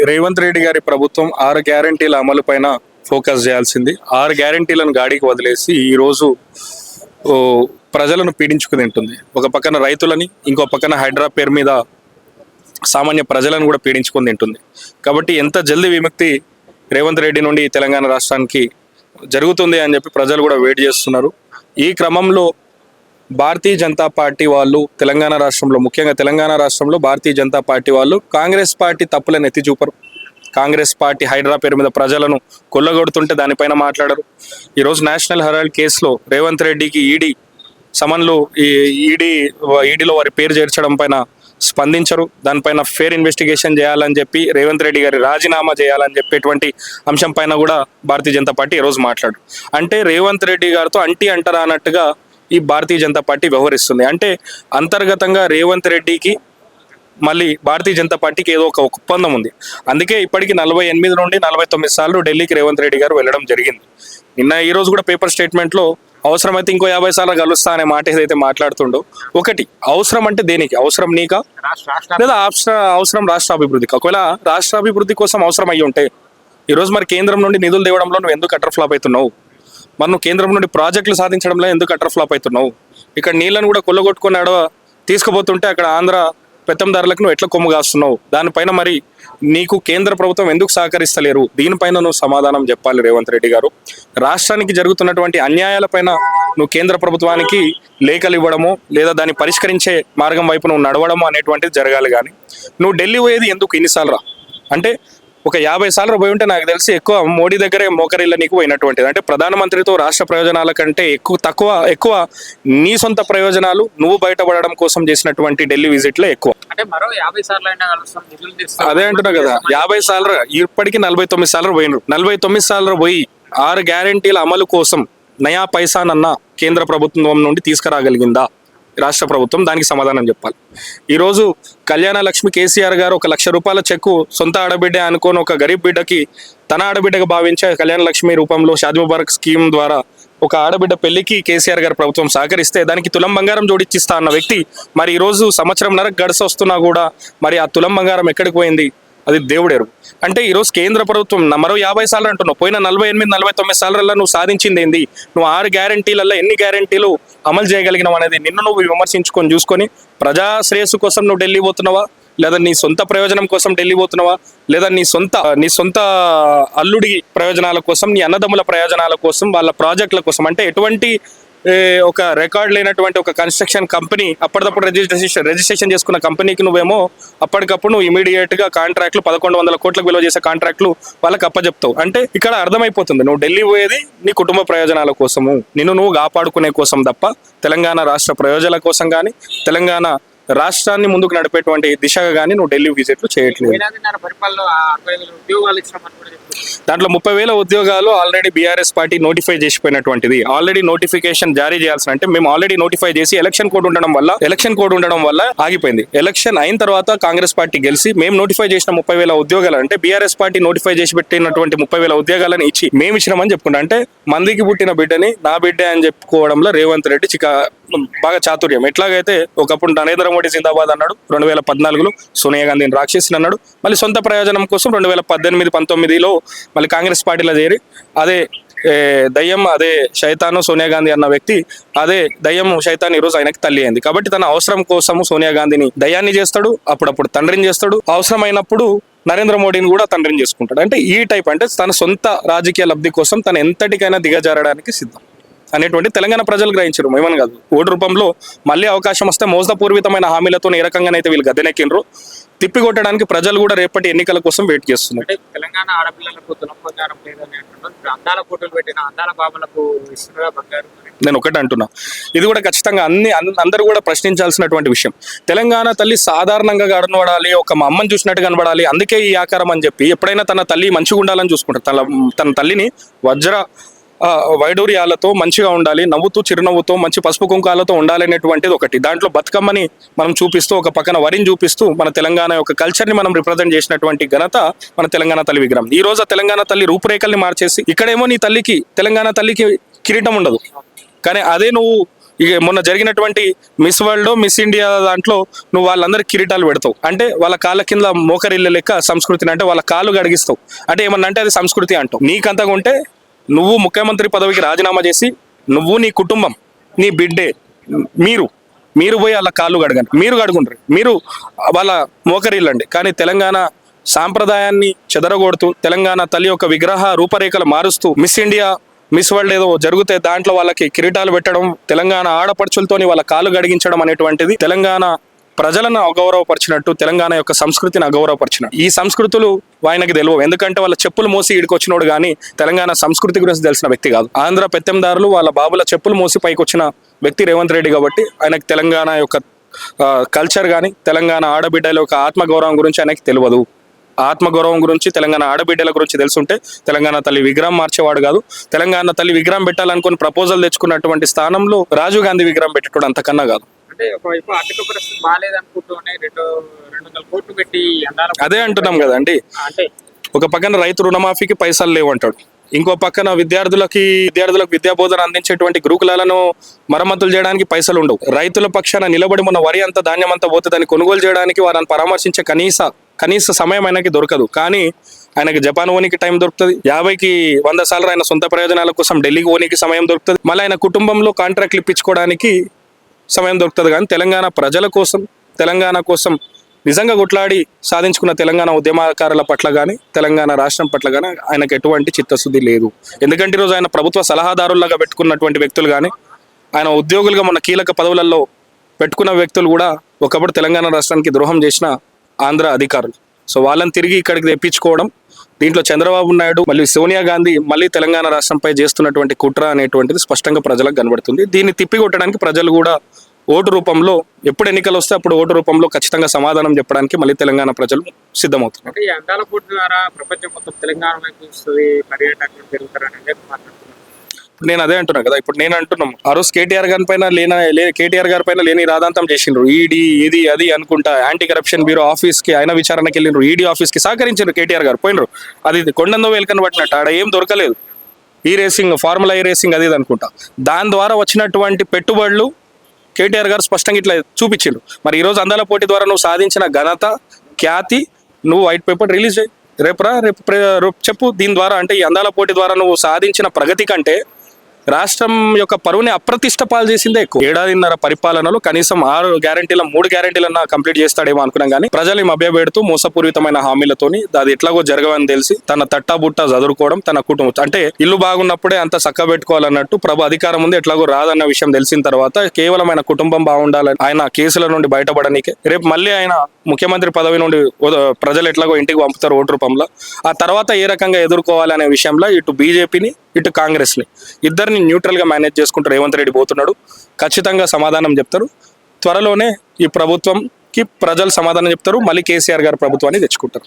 రేవంత్ రెడ్డి గారి ప్రభుత్వం 6 గ్యారంటీల అమలు పైన ఫోకస్ చేయాల్సింది. 6 గ్యారంటీలను గాడికి వదిలేసి ఈరోజు ప్రజలను పీడించుకుని ఉంటుంది. ఒక పక్కన రైతులని, ఇంకో పక్కన హైడ్రా పేరు మీద సామాన్య ప్రజలను కూడా పీడించుకుని తింటుంది. కాబట్టి ఎంత జల్దీ విముక్తి రేవంత్ రెడ్డి నుండి తెలంగాణ రాష్ట్రానికి జరుగుతుంది అని చెప్పి ప్రజలు కూడా వెయిట్ చేస్తున్నారు. ఈ క్రమంలో భారతీయ జనతా పార్టీ వాళ్ళు తెలంగాణ రాష్ట్రంలో, ముఖ్యంగా తెలంగాణ రాష్ట్రంలో భారతీయ జనతా పార్టీ వాళ్ళు కాంగ్రెస్ పార్టీ తప్పులను ఎత్తి చూపరు. కాంగ్రెస్ పార్టీ హైడ్రా పేరు మీద ప్రజలను కొల్లగొడుతుంటే దానిపైన మాట్లాడరు. ఈరోజు నేషనల్ హెరాల్డ్ కేసులో రేవంత్ రెడ్డికి ఈడీ సమన్లు ఈడీలో వారి పేరు చేర్చడం పైన స్పందించరు. దానిపైన ఫేర్ ఇన్వెస్టిగేషన్ చేయాలని చెప్పి, రేవంత్ రెడ్డి గారి రాజీనామా చేయాలని చెప్పేటువంటి అంశం పైన కూడా భారతీయ జనతా పార్టీ ఈరోజు మాట్లాడు. అంటే రేవంత్ రెడ్డి గారితో అంటారా అన్నట్టుగా ఈ భారతీయ జనతా పార్టీ వ్యవహరిస్తుంది. అంటే అంతర్గతంగా రేవంత్ రెడ్డికి మళ్ళీ భారతీయ జనతా పార్టీకి ఏదో ఒక ఒప్పందం ఉంది. అందుకే ఇప్పటికీ 48 నుండి 49 సార్లు ఢిల్లీకి రేవంత్ రెడ్డి గారు వెళ్ళడం జరిగింది. ఈ రోజు కూడా పేపర్ స్టేట్మెంట్లో అవసరమైతే ఇంకో 50 సార్లు కలుస్తా అనే మాట ఏదైతే మాట్లాడుతుండో, ఒకటి అవసరం అంటే దేనికి అవసరం, నీకా లేదా అవసరం రాష్ట్ర అభివృద్ధికి? ఒకవేళ రాష్ట్ర అభివృద్ధి కోసం అవసరం అయ్యి ఉంటే ఈరోజు మరి కేంద్రం నుండి నిధులు తేవడంలో నువ్వు ఎందుకు అటర్ ఫ్లాప్ అవుతున్నావు? మరి నువ్వు కేంద్రం నుండి ప్రాజెక్టులు సాధించడంలో ఎందుకు అటర్ ఫ్లాప్ అవుతున్నావు? ఇక్కడ నీళ్లను కూడా కొల్లగొట్టుకుని తీసుకుపోతుంటే అక్కడ ఆంధ్ర పెత్తందారులకు నువ్వు ఎట్లా కొమ్ము కాస్తున్నావు? దానిపైన మరి నీకు కేంద్ర ప్రభుత్వం ఎందుకు సహకరిస్తలేరు? దీనిపైన నువ్వు సమాధానం చెప్పాలి రేవంత్ రెడ్డి గారు. రాష్ట్రానికి జరుగుతున్నటువంటి అన్యాయాలపైన నువ్వు కేంద్ర ప్రభుత్వానికి లేఖలు ఇవ్వడము, లేదా దాన్ని పరిష్కరించే మార్గం వైపు నువ్వు నడవడము అనేటువంటిది జరగాలి. కానీ నువ్వు ఢిల్లీ పోయేది ఎందుకు ఇన్నిసార్లు? అంటే ఒక 50 సార్లు పోయి ఉంటే నాకు తెలిసి ఎక్కువ మోడీ దగ్గరే మోకరిల్ల నీకు పోయినటువంటిది. అంటే ప్రధానమంత్రితో రాష్ట్ర ప్రయోజనాల కంటే ఎక్కువ నీ సొంత ప్రయోజనాలు నువ్వు బయటపడడం కోసం చేసినటువంటి ఢిల్లీ విజిట్లే ఎక్కువ. అంటే మరో 50 సార్లు అదే అంటున్నా కదా, 50 సార్లు ఇప్పటికీ 49 సార్లు పోయినారు. 49 సార్లు పోయి 6 గ్యారంటీల అమలు కోసం నయా పైసానన్నా కేంద్ర ప్రభుత్వం నుండి తీసుకురాగలిగిందా రాష్ట్ర ప్రభుత్వం? దానికి సమాధానం చెప్పాలి. ఈరోజు కళ్యాణ లక్ష్మి కేసీఆర్ గారు 1 లక్ష రూపాయల చెక్కు సొంత ఆడబిడ్డ అనుకోని ఒక గరీబ్ బిడ్డకి తన ఆడబిడ్డగా భావించే కళ్యాణ లక్ష్మి రూపంలో షాదీ ముబారక్ స్కీమ్ ద్వారా ఒక ఆడబిడ్డ పెళ్లికి కేసీఆర్ గారి ప్రభుత్వం సహకరిస్తే దానికి తులం బంగారం జోడిచ్చిస్తా అన్న వ్యక్తి మరి ఈరోజు సంవత్సరంన్నర గడిచి వస్తున్నా కూడా మరి ఆ తులం బంగారం ఎక్కడికి పోయింది? అది దేవుడెరు. అంటే ఈరోజు కేంద్ర ప్రభుత్వం మరో 50 సార్లు అంటున్నావు, పోయిన 48-49 సార్లలో నువ్వు సాధించింది ఏంది? నువ్వు 6 గ్యారంటీలలో ఎన్ని గ్యారంటీలు అమలు చేయగలిగినావు అనేది నిన్ను నువ్వు విమర్శించుకొని చూసుకొని, ప్రజా శ్రేయస్సు కోసం నువ్వు ఢిల్లీ పోతున్నావా, లేదా నీ సొంత ప్రయోజనం కోసం ఢిల్లీ పోతున్నావా, లేదా నీ సొంత అల్లుడి ప్రయోజనాల కోసం, నీ అన్నదమ్ముల ప్రయోజనాల కోసం, వాళ్ళ ప్రాజెక్టుల కోసం? అంటే ఎటువంటి ఒక రికార్డ్ లేనటువంటి ఒక కన్స్ట్రక్షన్ కంపెనీ అప్పటికప్పుడు రిజిస్ట్రేషన్ చేసుకున్న కంపెనీకి నువ్వేమో అప్పటికప్పుడు నువ్వు ఇమీడియట్ గా కాంట్రాక్ట్లు 1100 కోట్లకు విలువ చేసే కాంట్రాక్ట్లు వాళ్ళకి అప్పచెప్తావు. అంటే ఇక్కడ అర్థమైపోతుంది నువ్వు ఢిల్లీ పోయేది నీ కుటుంబ ప్రయోజనాల కోసము, నిన్ను నువ్వు కాపాడుకునే కోసం తప్ప తెలంగాణ రాష్ట్ర ప్రయోజనాల కోసం కానీ, తెలంగాణ రాష్ట్రాన్ని ముందుకు నడిపేటువంటి దిశగా కానీ నువ్వు ఢిల్లీ విజిట్లు చేయట్లేదు. దాంట్లో 30,000 ఉద్యోగాలు ఆల్రెడీ బీఆర్ఎస్ పార్టీ నోటిఫై చేసిపోయినటువంటిది. ఆల్రెడీ నోటిఫికేషన్ జారీ చేయాల్సిన, అంటే మేము ఆల్రెడీ నోటిఫై చేసి ఎలక్షన్ కోడ్ ఉండడం వల్ల ఆగిపోయింది. ఎలక్షన్ అయిన తర్వాత కాంగ్రెస్ పార్టీ గెలిచి మేము నోటిఫై చేసిన 30,000 ఉద్యోగాలు, అంటే బీఆర్ఎస్ పార్టీ నోటిఫై చేసి పెట్టినటువంటి 30,000 ఉద్యోగాలను ఇచ్చి మేము ఇచ్చినామని చెప్పుకుంటా. అంటే మందికి పుట్టిన బిడ్డని నా బిడ్డ అని చెప్పుకోవడంలో రేవంత్ రెడ్డి బాగా చాతుర్యం. ఎట్లాగైతే ఒకప్పుడు నరేంద్ర మోడీ జిందాబాద్ అన్నాడు 2014లో, సోనియా గాంధీని రాక్షసిని అన్నాడు, మళ్ళీ సొంత ప్రయోజనం కోసం 2018-19లో మళ్ళీ కాంగ్రెస్ పార్టీలో చేరి అదే దయ్యం, అదే శైతాను సోనియా గాంధీ అన్న వ్యక్తి, అదే దయ్యం శైతాన్ ఈరోజు ఆయనకి తల్లి అయింది. కాబట్టి తన అవసరం కోసము సోనియా గాంధీని దయ్యాన్ని చేస్తాడు, అప్పుడప్పుడు తండ్రిని చేస్తాడు, అవసరమైనప్పుడు నరేంద్ర మోడీని కూడా తండ్రిని చేసుకుంటాడు. అంటే ఈ టైప్, అంటే తన సొంత రాజకీయ లబ్ధి కోసం తను ఎంతటికైనా దిగజారడానికి సిద్ధం అనేటువంటి తెలంగాణ ప్రజలు గ్రహించారు. ఏమని కాదు, ఓటు రూపంలో మళ్ళీ అవకాశం వస్తే మోసపూర్వితమైన హామీలతో ఏ రకంగానైతే వీళ్ళు గద్దెనెక్కినరో తిప్పికొట్టడానికి ప్రజలు కూడా రేపటి ఎన్నికల కోసం వెయిట్ చేస్తున్నారు. తెలంగాణ ఆడపిల్లలకు తులం బంగారం లేదని అంటున్నారు, అందాల పోటీలు పెట్టిన అందాల బాబులకు ఇస్తున్నా బంగారం. నేను ఒకటి అంటున్నా, ఇది కూడా ఖచ్చితంగా అందరూ కూడా ప్రశ్నించాల్సినటువంటి విషయం. తెలంగాణ తల్లి సాధారణంగా కనబడాలి, ఒక మా అమ్మని చూసినట్టు కనబడాలి, అందుకే ఈ ఆకారం అని చెప్పి ఎప్పుడైనా తన తల్లి మంచిగా ఉండాలని చూసుకుంటారు. తన తల్లిని వైడూర్యాలతో మంచిగా ఉండాలి, నవ్వుతూ చిరునవ్వుతో మంచి పసుపు కుంకాలతో ఉండాలనేటువంటిది ఒకటి. దాంట్లో బతుకమ్మని మనం చూపిస్తూ, ఒక పక్కన వరిని చూపిస్తూ మన తెలంగాణ యొక్క కల్చర్ని మనం రిప్రజెంట్ చేసినటువంటి ఘనత మన తెలంగాణ తల్లి విగ్రహం. ఈ రోజు తెలంగాణ తల్లి రూపురేఖల్ని మార్చేసి ఇక్కడేమో నీ తల్లికి, తెలంగాణ తల్లికి కిరీటం ఉండదు, కానీ అదే నువ్వు ఇక మొన్న జరిగినటువంటి మిస్ వరల్డ్ మిస్ ఇండియా దాంట్లో నువ్వు వాళ్ళందరికీ కిరీటాలు పెడతావు అంటే వాళ్ళ కాళ్ళ కింద మోకరిల్ల లెక్క సంస్కృతిని అంటే వాళ్ళ కాళ్ళు గడిగిస్తావు అంటే ఏమన్నా అంటే అది సంస్కృతి అంటావు. నీకంతగా ఉంటే నువ్వు ముఖ్యమంత్రి పదవికి రాజీనామా చేసి నువ్వు నీ కుటుంబం నీ బిడ్డే మీరు పోయి వాళ్ళ కాళ్ళు కడగండి, మీరు కడుగుండ్రి, మీరు వాళ్ళ మోకరిల్లండి. కానీ తెలంగాణ సాంప్రదాయాన్ని చెదరగొడుతూ తెలంగాణ తల్లి యొక్క విగ్రహ రూపరేఖలు మారుస్తూ మిస్ ఇండియా మిస్ వరల్డ్ ఏదో జరిగితే దాంట్లో వాళ్ళకి కిరీటాలు పెట్టడం, తెలంగాణ ఆడపడుచులతోని వాళ్ళ కాలు గడిగించడం అనేటువంటిది తెలంగాణ ప్రజలను అగౌరవపరిచినట్టు, తెలంగాణ యొక్క సంస్కృతిని అగౌరవపరిచినట్టు. ఈ సంస్కృతులు ఆయనకి తెలియవు, ఎందుకంటే వాళ్ళ చెప్పులు మోసి ఈడికి వచ్చినోడు కానీ తెలంగాణ సంస్కృతి గురించి తెలిసిన వ్యక్తి కాదు. ఆంధ్ర పెత్తందారులు వాళ్ళ బాబుల చెప్పులు మోసి పైకి వచ్చిన వ్యక్తి రేవంత్ రెడ్డి కాబట్టి ఆయనకు తెలంగాణ యొక్క కల్చర్ కానీ తెలంగాణ ఆడబిడ్డల యొక్క ఆత్మగౌరవం గురించి ఆయనకి తెలియదు. ఆత్మగౌరవం గురించి తెలంగాణ ఆడబిడ్డల గురించి తెలుసుంటే తెలంగాణ తల్లి విగ్రహం మార్చేవాడు కాదు. తెలంగాణ తల్లి విగ్రహం పెట్టాలనుకుని ప్రపోజల్ తెచ్చుకున్నటువంటి స్థానంలో రాజీవ్ గాంధీ విగ్రహం పెట్టేటోడు అంతకన్నా కాదు. అంటే ఒకవైపు ఆర్థిక పరిస్థితి బాగాలేదనుకుంటూనే 200 కోట్లు పెట్టి అదే అంటున్నాం కదండి. అంటే ఒక పక్కన రైతు రుణమాఫీకి పైసలు లేవంటాడు, ఇంకో పక్కన విద్యార్థులకు విద్యా బోధన అందించేటువంటి గురుకులాలను మరమ్మతులు చేయడానికి పైసలు ఉండవు. రైతుల పక్షాన నిలబడి మన వరి అంతా ధాన్యం అంతా పోతే దాన్ని కొనుగోలు చేయడానికి వారిని పరామర్శించే కనీస సమయం ఆయనకి దొరకదు. కానీ ఆయనకి జపాన్ ఓనికి టైం దొరుకుతుంది, 50కి 100 సార్లు ఆయన సొంత ప్రయోజనాల కోసం ఢిల్లీకి ఓనికి సమయం దొరుకుతుంది, మళ్ళీ ఆయన కుటుంబంలో కాంట్రాక్ట్లు ఇప్పించుకోవడానికి సమయం దొరుకుతుంది. కానీ తెలంగాణ ప్రజల కోసం తెలంగాణ కోసం నిజంగా కొట్లాడి సాధించుకున్న తెలంగాణ ఉద్యమకారుల పట్ల కానీ తెలంగాణ రాష్ట్రం పట్ల కానీ ఆయనకు ఎటువంటి చిత్తశుద్ధి లేదు. ఎందుకంటే ఈరోజు ఆయన ప్రభుత్వ సలహాదారులాగా పెట్టుకున్నటువంటి వ్యక్తులు కానీ ఆయన ఉద్యోగులుగా మన కీలక పదవులలో పెట్టుకున్న వ్యక్తులు కూడా ఒకప్పుడు తెలంగాణ రాష్ట్రానికి ద్రోహం చేసిన ఆంధ్ర అధికారులు. సో వాళ్ళని తిరిగి ఇక్కడికి తెప్పించుకోవడం, దీంట్లో చంద్రబాబు నాయుడు మళ్ళీ సోనియా గాంధీ మళ్ళీ తెలంగాణ రాష్ట్రంపై చేస్తున్నటువంటి కుట్ర అనేటువంటిది స్పష్టంగా ప్రజలకు కనబడుతుంది. దీన్ని తిప్పికొట్టడానికి ప్రజలు కూడా ఓటు రూపంలో ఎప్పుడు ఎన్నికలు వస్తే అప్పుడు ఓటు రూపంలో ఖచ్చితంగా సమాధానం చెప్పడానికి మళ్ళీ తెలంగాణ ప్రజలు సిద్ధమవుతున్నారు. అంటే ఈ అందాల పోటీ ద్వారా ప్రపంచం మొత్తం తెలంగాణ వైపు చూస్తుంది, పర్యాటకులు పెరుగుతారని మాట్లాడుతున్నారు. నేను అదే అంటున్నా కదా, ఇప్పుడు నేను అంటున్నాం ఆ రోజు కేటీఆర్ గారి పైన కేటీఆర్ గారి పైన లేని రాదాంతం చేసిండ్రు, ఈడీ ఇది అది అనుకుంటా యాంటీ కరప్షన్ బ్యూరో ఆఫీస్కి ఆయన విచారణకి వెళ్ళిండ్రు, ఈడీ ఆఫీస్కి సహకరించారు కేటీఆర్ గారు, పోయినరు. అది కొండందో వేలుకని పట్టినట్టు ఆడ ఏం దొరకలేదు. ఈ రేసింగ్ ఫార్ములా ఈ రేసింగ్ అది ఇది అనుకుంటా, దాని ద్వారా వచ్చినటువంటి పెట్టుబడులు కేటీఆర్ గారు స్పష్టంగా ఇట్లా చూపించిండ్రు. మరి ఈరోజు అందాల పోటీ ద్వారా నువ్వు సాధించిన ఘనత ఖ్యాతి నువ్వు వైట్ పేపర్ రిలీజ్ చేయి, రేపు చెప్పు. దీని ద్వారా అంటే ఈ అందాల పోటీ ద్వారా నువ్వు సాధించిన ప్రగతి కంటే రాష్ట్రం యొక్క పరువుని అప్రతిష్ట పాలు చేసిందే ఎక్కువ. 1.5 పరిపాలనలో కనీసం 6 గ్యారెంటీల 3 గ్యారెంటీలన్నా కంప్లీట్ చేస్తాడేమో అనుకున్నాం. కానీ ప్రజల్ని మభ్యపెడుతూ మోసపూరితమైన హామీలతోని అది ఎట్లాగో జరగవని తెలిసి తన తట్టాబుట్టా చదువుకోవడం, తన కుటుంబం అంటే ఇల్లు బాగున్నప్పుడే అంత చక్క పెట్టుకోవాలన్నట్టు ప్రభు అధికారం ఉంది ఎట్లాగో రాదన్న విషయం తెలిసిన తర్వాత కేవలం ఆయన కుటుంబం బాగుండాలని ఆయన కేసుల నుండి బయటపడనీకే రేపు మళ్ళీ ఆయన ముఖ్యమంత్రి పదవి నుండి ప్రజలు ఎట్లాగో ఇంటికి పంపుతారు ఓటు రూపంలో. ఆ తర్వాత ఏ రకంగా ఎదుర్కోవాలి అనే విషయంలో ఇటు బీజేపీని ఇటు కాంగ్రెస్ని ఇద్దరిని న్యూట్రల్గా మేనేజ్ చేసుకుంటూ రేవంత్ రెడ్డి పోతున్నాడు. ఖచ్చితంగా సమాధానం చెప్తారు. త్వరలోనే ఈ ప్రభుత్వంకి ప్రజలు సమాధానం చెప్తారు. మళ్ళీ కేసీఆర్ గారు ప్రభుత్వాన్ని తెచ్చుకుంటారు.